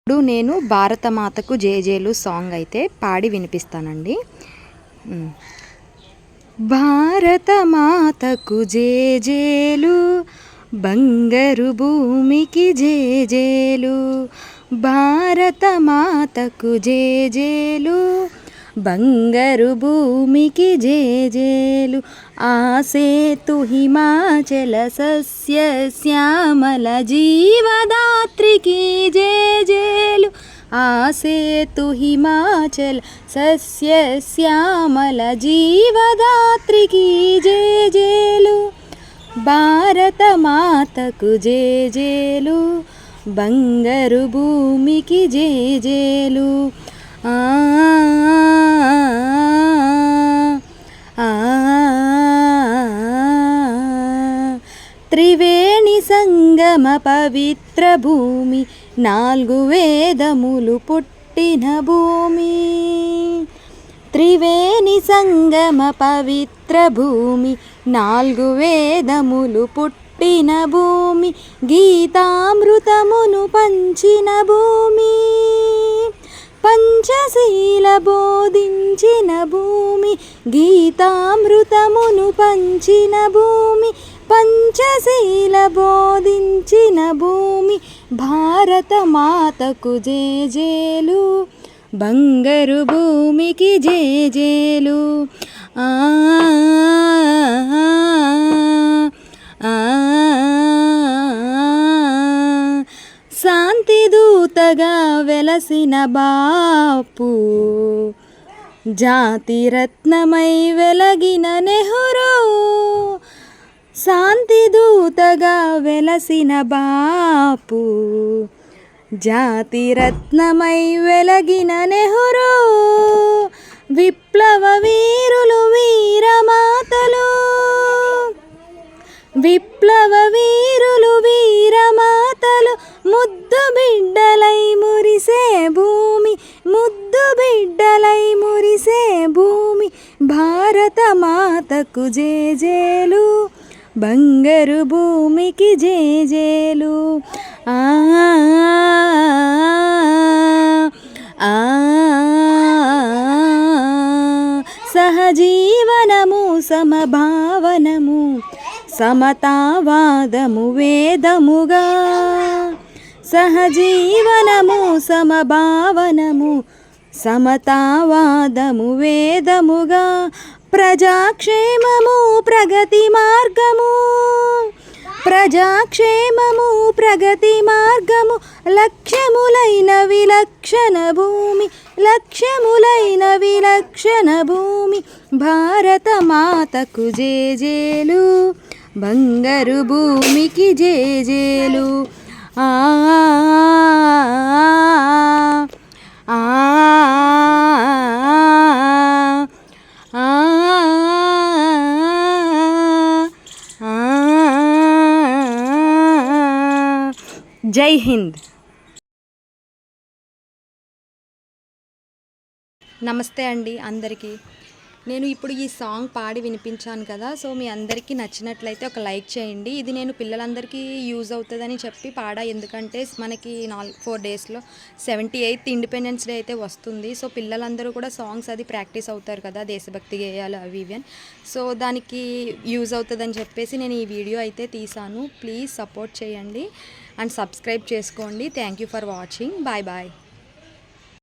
ఇప్పుడు నేను భారతమాతకు జేజేలు సాంగ్ అయితే పాడి వినిపిస్తానండి. భారతమాతకు జేజేలు, బంగారు భూమికి జేజేలు. భారతమాతకు జేజేలు, బంగారు భూమికి జేజేలు. ఆసేతు హిమాచల సస్య శ్యామల జీవదాత్రికి జేజేలు. ఆసేతు హిమాచల సస్య శ్యామల జీవదాత్రికి జేజేలు. భారతమాతకు జేజేలు, బంగారు భూమికి జేజేలు. త్రివేణి సంగమ పవిత్ర భూమి, 4 వేదములు పుట్టిన భూమి. త్రివేణి సంగమ పవిత్ర భూమి, 4 వేదములు పుట్టిన భూమి. గీతామృతమును పంచిన భూమి, పంచశీల బోధించిన భూమి. గీతామృతమును పంచిన భూమి, పంచశీల బోధించిన భూమి. భారతమాతకు జేజేలు, బంగారు భూమికి జేజేలు. శాంతి దూతగా వెలసిన బాపు, జాతి రత్నమై వెలగిన నెహ్రూ. శాంతి దూతగా వెలసిన బాపు, జాతి రత్నమై వెలగిన నెహ్రూ. విప్లవ వీరులు వీరమాతలు, విప్లవ వీరులు వీరమాతలు. ముద్దు బిడ్డలై మురిసే భూమి, ముద్దు బిడ్డలై మురిసే భూమి. భారతమాతకు జేజేలు, బంగారు భూమికి జేజేలు. సహజీవనము సమభావనము, సమతావాదము వేదముగా. సహజీవనము సమభావనము, సమతావాదము వేదముగా. ప్రజాక్షేమము ప్రగతి మార్గము, ప్రజాక్షేమము ప్రగతి మార్గము. లక్ష్యములైన విలక్షణ భూమి, లక్ష్యములైన విలక్షణ భూమి. భారతమాతకు జేజేలు, బంగారు భూమికి జేజేలు. ఆ జై హింద్. నమస్తే అండి అందరికీ. నేను ఇప్పుడు ఈ సాంగ్ పాడి వినిపించాను కదా, సో మీ అందరికీ నచ్చినట్లయితే ఒక లైక్ చేయండి. ఇది నేను పిల్లలందరికీ యూజ్ అవుతుందని చెప్పి పాడా, ఎందుకంటే మనకి 4 డేస్లో 78th ఇండిపెండెన్స్ డే అయితే వస్తుంది. సో పిల్లలందరూ కూడా సాంగ్స్ అది ప్రాక్టీస్ అవుతారు కదా, దేశభక్తి గేయాలు అవి ఇవి అని. సో దానికి యూజ్ అవుతుందని చెప్పేసి నేను ఈ వీడియో అయితే తీసాను. ప్లీజ్ సపోర్ట్ చేయండి అండ్ సబ్స్క్రైబ్ చేసుకోండి. Thank you for watching. Bye bye.